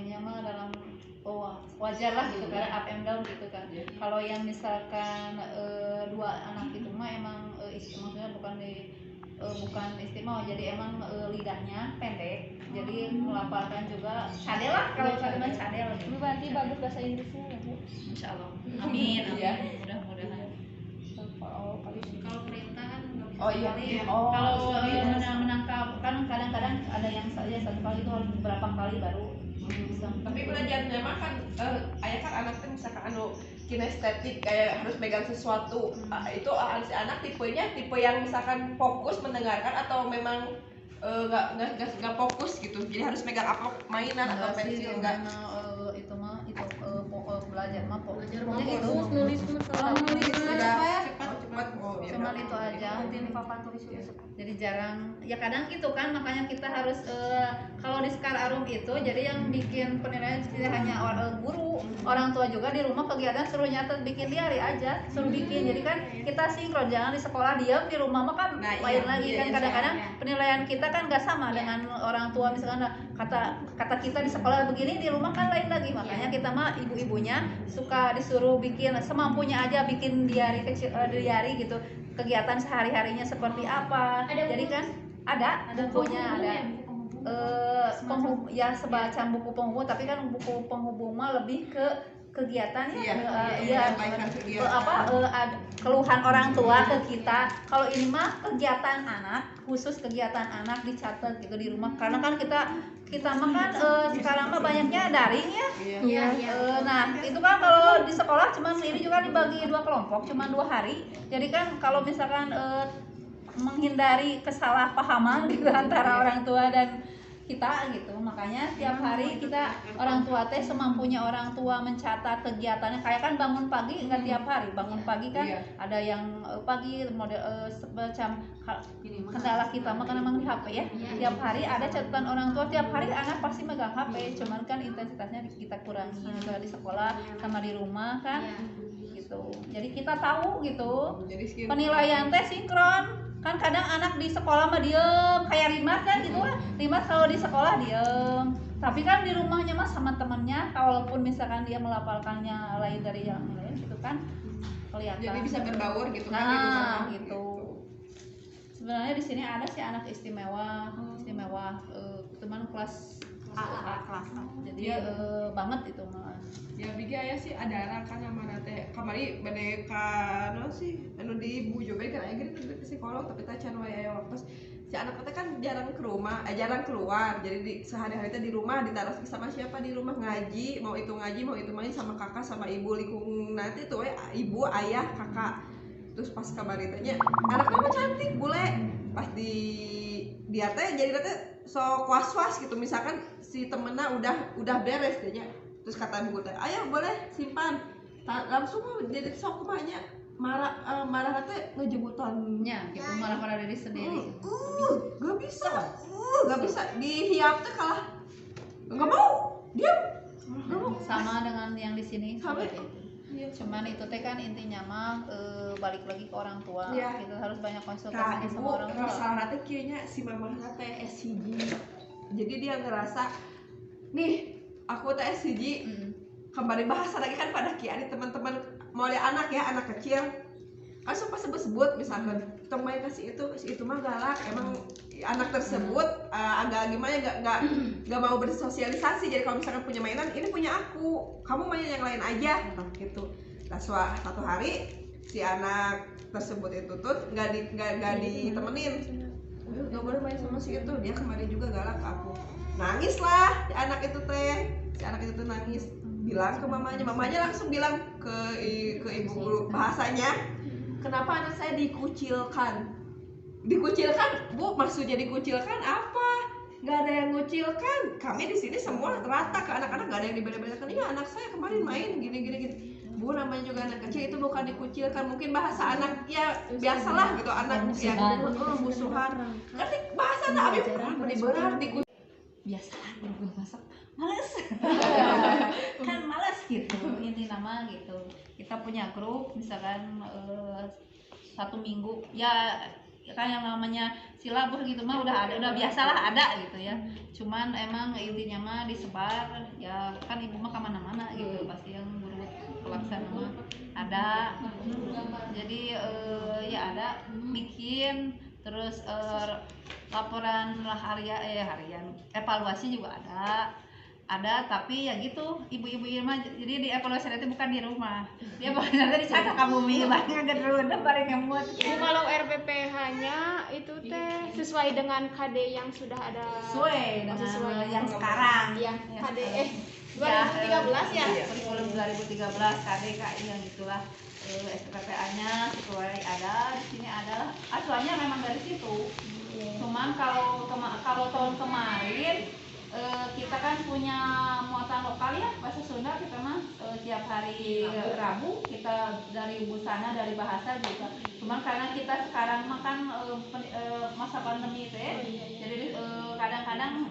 lainnya mah dalam wajar lah gitu kan, up and down gitu kan. Kalau yang misalkan 2 anak itu mah emang maksudnya bukan istimewa, jadi emang lidahnya pendek, jadi melafalkan juga cadel lah, kalau kalimat cadel gitu. Berarti bagus bahasa Inggrisnya ya Bu? Insya Allah, amin, mudah-mudahan. Kalau perintah kan iya. Kalau menangkap kan kadang-kadang ada yang saja satu kali itu harus beberapa kali baru bisa. Tapi belajarnya mah kan ayah kan anak tuh misalkan kinestetik kayak harus megang sesuatu. Itu si anak tipenya tipe yang misalkan fokus mendengarkan atau memang nggak fokus gitu, jadi harus megang apa mainan atau pensil enggak. Itu mah belajar mah belajar pokoknya mah gitu. nulis Cepat. Cuman itu aja. Jadi jarang, ya kadang gitu kan, makanya kita harus kalau di Sekar Arum itu jadi yang bikin penilaian tidak hanya guru, orang tua juga di rumah kegiatan suruh nyatet, bikin diary aja, suruh bikin. Jadi kan kita sinkron, jangan di sekolah diam, di rumah mah kan lain lagi kan. Kadang-kadang penilaian kita kan nggak sama dengan orang tua, misalkan kata kita di sekolah begini, di rumah kan lain lagi. Makanya kita mah ibu-ibunya suka disuruh bikin semampunya aja, bikin diary kecil, diary gitu, kegiatan sehari-harinya seperti apa. Jadi kan ada bukunya, ada ya semacam buku penghubung, tapi kan buku penghubung mah lebih ke kegiatan keluhan orang tua ke kita. Kalau ini mah kegiatan anak, khusus kegiatan anak dicatat gitu di rumah, karena kan kita mah kan sekarang mah banyaknya daring ya. Nah itu kan kalau di sekolah cuman ini juga dibagi 2 kelompok, cuman 2 hari. Jadi kan kalau misalkan menghindari kesalahpahaman gitu antara orang tua dan kita gitu, makanya tiap hari kita orang tua teh semampunya orang tua mencatat kegiatannya. Kayak kan bangun pagi nggak tiap hari, bangun pagi kan ada yang pagi model semacam kendala kita mah kan emang di HP ya. Tiap hari ada catatan orang tua, tiap hari anak pasti megang HP, cuman kan intensitasnya kita kurangi misalnya di sekolah sama di rumah kan gitu. Jadi kita tahu gitu, penilaian teh sinkron. Kan kadang anak di sekolah mah diem, kayak Rimas kan gitu lah. Rimas kalau di sekolah diem, tapi kan di rumahnya mah sama temennya, walaupun misalkan dia melafalkannya lain dari yang lain gitu kan kelihatan. Jadi bisa berbaur gitu kan. Nah gitu. Sebenarnya di sini ada sih anak istimewa, teman kelas A. Jadi banget itu mah. Ya biga aya sih ada anak kan mana teh kamari bade ka no sih anu di ibu juga kan aya gini ke psikolog, tapi teh can wae aya waktu si anak teh kan jarang ke rumah, jarang keluar. Jadi di sehari-hari teh di rumah ditaruh sama siapa di rumah, ngaji, mau itu main sama kakak sama ibu lingkung nanti tuh ibu, ayah, kakak. Terus pas kamari tanya anaknya mah cantik bule, pas di dia teh jadi teh sok was-was gitu, misalkan si temennya udah beres dia. Terus kata ibu teh, ayah boleh simpan, langsung jadi sok kumanya marah teh ngejebutannya gitu, marah diri sendiri. Gak bisa dihiap teh kalah, nggak mau diam. Sama dengan yang di sini seperti itu. Iya. Cuman itu teh kan intinya mah balik lagi ke orang tua. Kita harus banyak konsultasi ibu, sama orang tua. masalah teh kayaknya si mamah teh SCG. Jadi dia ngerasa nih aku teh SCG. Kembali bahasa lagi kan pada kiari teman-teman mulai anak kecil kan suka sebut misalkan tong main kasih itu mah galak, emang anak tersebut agak gimana nggak mau bersosialisasi. Jadi kalau misalkan punya mainan, ini punya aku, kamu main yang lain aja gitu. Nah satu hari si anak tersebut itu tuh nggak ditemenin, nggak boleh main sama si itu. Dia kemarin juga galak ke aku, nangis lah si anak itu tuh nangis, bilang ke mamanya langsung bilang ke ibu guru bahasanya, kenapa anak saya dikucilkan bu, maksudnya dikucilkan apa? Nggak ada yang ngucilkan, kami di sini semua rata ke anak-anak, nggak ada yang dibeda-bedakan. Iya anak saya kemarin main gini bu, namanya juga anak kecil, itu bukan dikucilkan, mungkin bahasa anak ya biasalah gitu, anak yang musuhan, ngerti bahasa anak abi benar dikucilkan biasaan berbuat masak males kan males gitu ini nama gitu. Kita punya grup misalkan 1 minggu ya kan yang namanya silabus gitu mah udah biasalah ada gitu ya. Cuman emang intinya mah disebar ya kan ibu mah kemana-mana gitu pasti yang guru pelaksana mah ada. Jadi ya ada bikin terus laporan harian evaluasi juga ada tapi ya gitu ibu-ibu mah jadi di evaluasi itu bukan di rumah dia bakal di sana kamu milahnya gedrun bareng ngemut. Kalau RPPH-nya itu teh sesuai dengan KD yang sudah ada. Sesuai dengan yang sekarang ya ya, KD 2013 ya kurikulum 2013 KD KI yang gitulah. SPPA-nya sesuai ada di sini ada acuannya memang dari situ. Cuman kalau tahun kemarin kita kan punya muatan lokal ya bahasa Sunda kita mah tiap hari Rabu kita dari busana dari bahasa juga. Cuman karena kita sekarang mah kan masa pandemi teh jadi kadang-kadang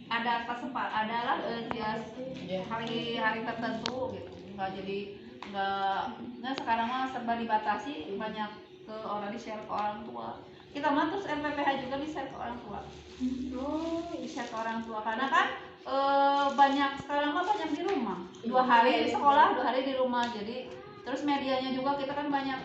ada kesempatan adalah hari tertentu gitu nggak sekarang mah serba dibatasi banyak ke orang di share ke orang tua. Kita mah terus MPPH juga di share ke orang tua. Di share ke orang tua karena kan banyak sekarang mah banyak di rumah 2 hari di sekolah 2 hari di rumah jadi terus medianya juga kita kan banyak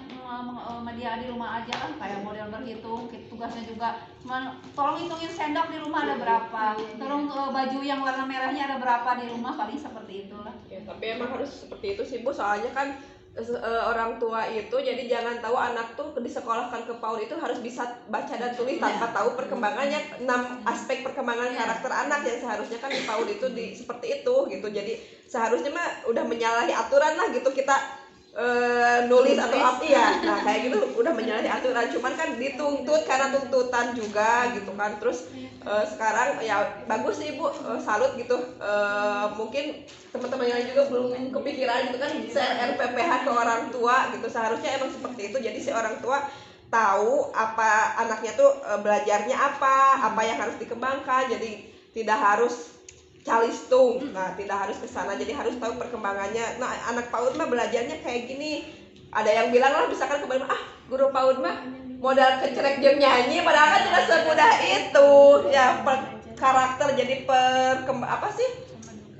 media di rumah aja kan kayak model berhitung tugasnya juga cuman tolong hitungin sendok di rumah ada berapa tolong baju yang warna merahnya ada berapa di rumah paling seperti itulah ya, tapi emang harus seperti itu sih Bu soalnya kan orang tua itu jadi jangan tahu anak tuh disekolahkan ke PAUD itu harus bisa baca dan tulis tanpa tahu perkembangannya 6 aspek perkembangan karakter anak yang seharusnya kan di PAUD itu seperti itu gitu jadi seharusnya mah udah menyalahi aturan lah gitu kita nulis atau apa ya nah kayak gitu udah menyalahi aturan cuman kan dituntut karena tuntutan juga gitu kan terus sekarang ya bagus sih Bu salut gitu mungkin teman-teman yang lain juga belum kepikiran gitu kan share RPPH ke orang tua gitu seharusnya emang seperti itu jadi si orang tua tahu apa anaknya tuh belajarnya apa yang harus dikembangkan jadi tidak harus calistung, nah tidak harus ke sana, jadi harus tahu perkembangannya. Nah anak PAUD mah belajarnya kayak gini. Ada yang bilang lah, misalkan kemarin guru PAUD mah modal kecerek jeung nyanyi, padahal kan tidak semudah itu. Ya karakter jadi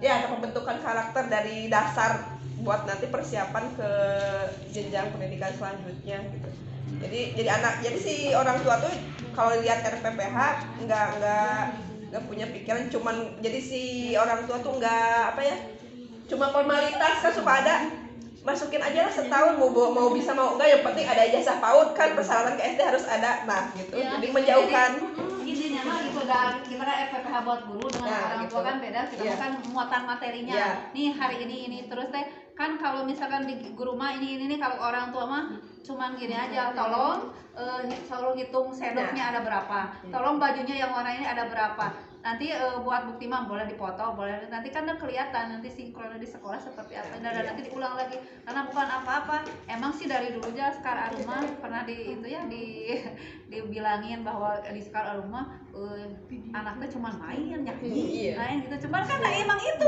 ya pembentukan karakter dari dasar buat nanti persiapan ke jenjang pendidikan selanjutnya gitu. Jadi si orang tua tuh kalau lihat RPPH nggak punya pikiran cuman jadi si orang tua tuh nggak cuma formalitas kan suka ada masukin aja lah setahun mau bisa mau enggak yang penting ada ijazah PAUD kan persyaratan ke SD harus ada nah gitu ya, jadi menjauhkan intinya mah gitu kita kan RPPH buat guru dengan orang tua kan beda kita kan muatan materinya nih hari ini terus teh kan kalau misalkan di guru mah ini kalau orang tua mah cuman gini aja tolong selalu hitung sendoknya ada berapa tolong bajunya yang warna ini ada berapa nanti buat bukti mah boleh dipoto boleh nanti kan udah kelihatan nanti sinkron di sekolah seperti apa dan nanti diulang lagi karena bukan apa-apa emang sih dari dulu aja sekarang rumah pernah dibilangin bahwa di sekarang rumah anaknya cuma main main gitu cuman kan emang itu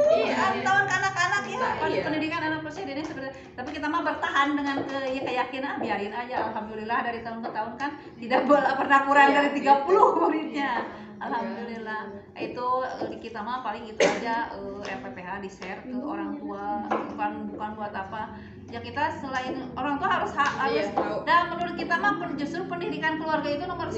tahun anak-anak ya pendidikan anak presiden seperti tapi kita mah bertahan dengan keyakinan biarin aja alhamdulillah dari tahun ke tahun kan tidak pernah kurang dari 30 muridnya alhamdulillah itu di kita mah paling itu aja RPPH di share ke orang tua bukan buat apa ya kita selain orang tua harus dan menurut kita mah justru pendidikan keluarga itu nomor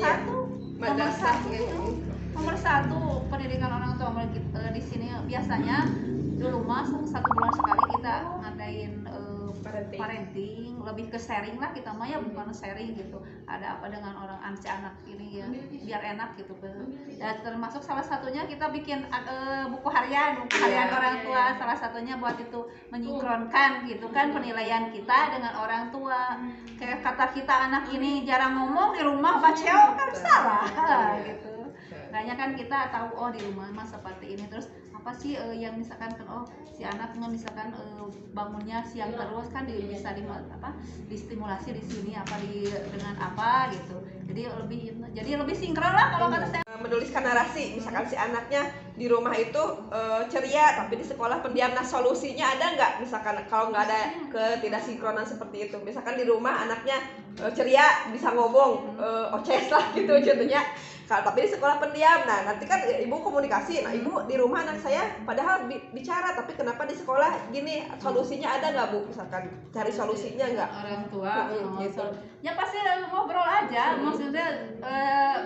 satu pendidikan orang tua di sini biasanya dulu mah 1 bulan sekali kita ngadain parenting lebih ke sharing lah kita mah ya bukan sharing gitu ada apa dengan orang anak ini ya biar enak gitu dan termasuk salah satunya kita bikin buku harian orang tua salah satunya buat itu menyinkronkan gitu kan penilaian kita dengan orang tua kayak kata kita anak ini jarang ngomong di rumah baceo kan salah gitu makanya kan kita tahu di rumah mah seperti ini terus apa apa sih yang misalkan kan si anak misalkan bangunnya siang terus kan bisa distimulasi di sini dengan apa gitu. Jadi lebih sinkron lah kalau kata saya. Menuliskan narasi, misalkan si anaknya di rumah itu ceria tapi di sekolah pendiam. Nah, solusinya ada nggak? Misalkan kalau nggak ada ketidaksinkronan seperti itu, misalkan di rumah anaknya ceria bisa ngomong oces lah gitu contohnya, tapi di sekolah pendiam. Nah, nanti kan ibu komunikasi, nah ibu di rumah anak saya padahal bicara tapi kenapa di sekolah gini, solusinya ada nggak Bu? Misalkan cari solusinya nggak? Orang tua gitu. Ya pasti ngobrol aja, maksudnya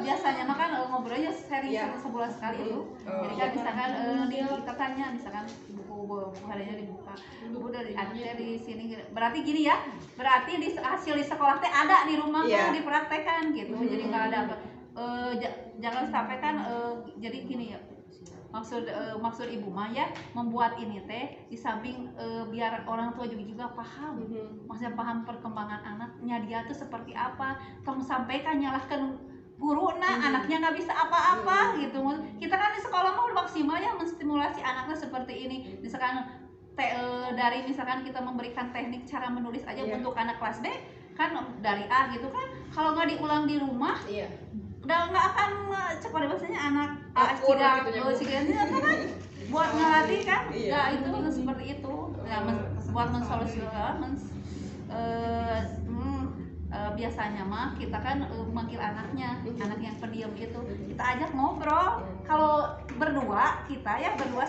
biasanya mah kan ngobrolnya sering sebulan sekali itu. Jadi kan misalkan kita tanya, misalkan buku harinya dibuka, Bu dari adiknya di sini, berarti gini ya, berarti hasil di sekolah teh ada di rumah kan dipraktekkan gitu. Jadi nggak ada jangan sampai kan jadi gini ya, maksud ibu mah ya membuat ini teh di samping biar orang tua juga paham, maksudnya paham perkembangan anaknya dia tuh seperti apa, tong sampaikan nyalahkan guru anaknya nggak bisa apa-apa gitu. Kita kan di sekolah mau maksimal ya menstimulasi anaknya seperti ini, misalkan dari misalkan kita memberikan teknik cara menulis aja untuk anak kelas B kan dari A gitu kan, kalau nggak diulang di rumah udah nggak akan cepat bahasanya anak ciga kan buat ngelatih kan nggak itu seperti itu ya, buat mensolusikan biasanya mah kita kan manggil anaknya, anak yang pendiam itu kita ajak ngobrol. Kalau berdua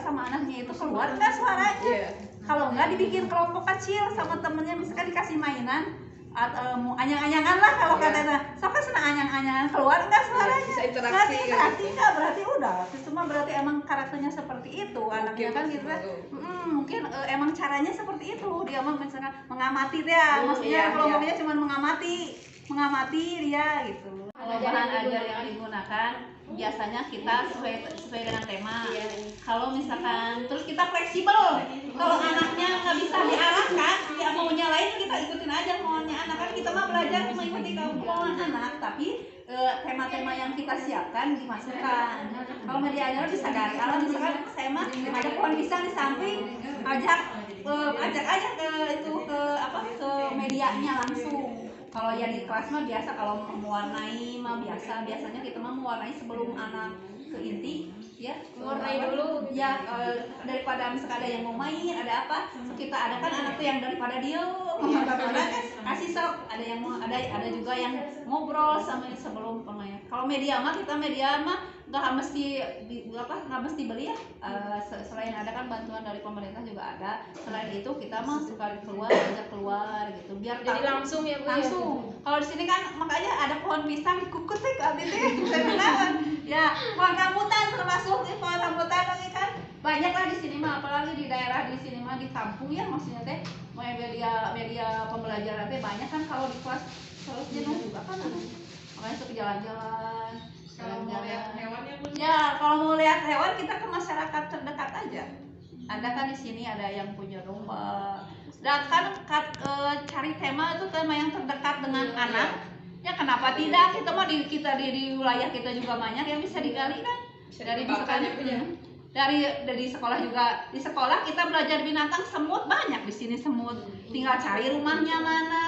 sama anaknya itu keluar nggak suaranya, kalau nggak dibikin kelompok kecil sama temennya, misalkan dikasih mainan atau anyang-anyangan lah kalau katanya, sampai senang anyang-anyangan keluar nggak suaranya, bisa interaksi nggak berarti udah semua, berarti emang karakternya seperti itu anaknya kan gitu. Mungkin emang caranya seperti itu, dia mah misalkan mengamati dia, maksudnya kelompoknya cuma mengamati dia gitu. Bahan ajar yang digunakan biasanya kita sesuai dengan tema. Kalau misalkan terus kita fleksibel, kalau anaknya nggak bisa diarahkan, ya maunya lain kita ikutin aja maunya anak, kan kita mah belajar mengikuti kemauan anak, tapi tema-tema yang kita siapkan dimasukkan. Kalau media ajar disadari, kalau misalkan saya mah ada pohon pisang di samping, ajak aja ke medianya langsung. Kalau ya di kelas mah biasa, kalau mewarnai mah biasanya kita mah mewarnai sebelum anak ke inti ya, mewarnai dulu ya, daripada misalkan ada yang mau main ada apa, kita ada kan anak tuh yang daripada dia kasih sok, ada yang mau ada juga yang ngobrol sama sebelum pemain. Kalau media mah nggak mesti beli ya, selain ada kan bantuan dari pemerintah juga ada, selain itu kita mah suka ajak keluar gitu biar jadi langsung ya Bu, langsung. Kalau di sini kan makanya ada pohon pisang dikukut ke abis ya, pohon rambutan termasuk pohon rambutan lagi kan banyak lah di sini mah, apalagi di daerah di sini mah di kampung ya, maksudnya teh media pembelajaran teh banyak kan. Kalau di kelas terus jenuh juga kan, makanya suka jalan-jalan. Kalau mau lihat hewan kalau mau lihat hewan kita ke masyarakat terdekat aja. Ada kan di sini ada yang punya domba. Dan kan cari tema yang terdekat dengan anak. Ya kenapa tidak? Kita mah di wilayah kita juga banyak yang bisa digali kan. Dari sekolah juga. Di sekolah kita belajar binatang, semut banyak di sini semut. Tinggal cari rumahnya mana,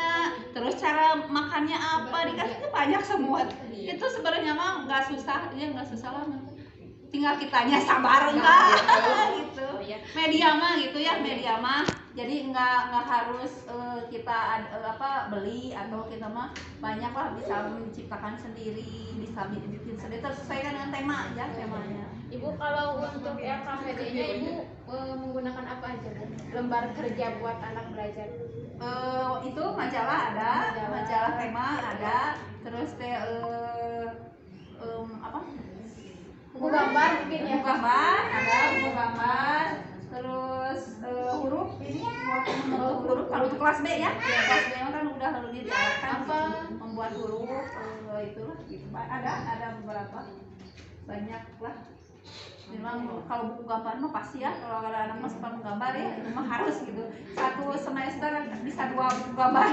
terus cara makannya apa, dikasih itu banyak semut. Itu sebenarnya mah nggak susah lah. Tinggal kitanya sabar enggak gitu. Media mah jadi nggak harus kita beli, atau kita mah banyak lah bisa menciptakan sendiri, bisa bikin sendiri, tersesuaikan dengan tema aja temanya. Ibu kalau untuk LKPD-nya Ibu menggunakan apa aja Bu? Lembar kerja buat anak belajar. Itu majalah ada, majalah tema ada, terus buku gambar mungkin ya. Buku gambar ada, buku gambar, terus huruf kalau untuk kelas B ya, kelas B kan udah diajarkan membuat huruf, itulah gitu. Ada beberapa, banyak lah. Memang kalau buku gambar mah pasti ya, kalau ada anak mah suka menggambar ya, itu mah harus gitu. Satu semester bisa 2 buku gambar.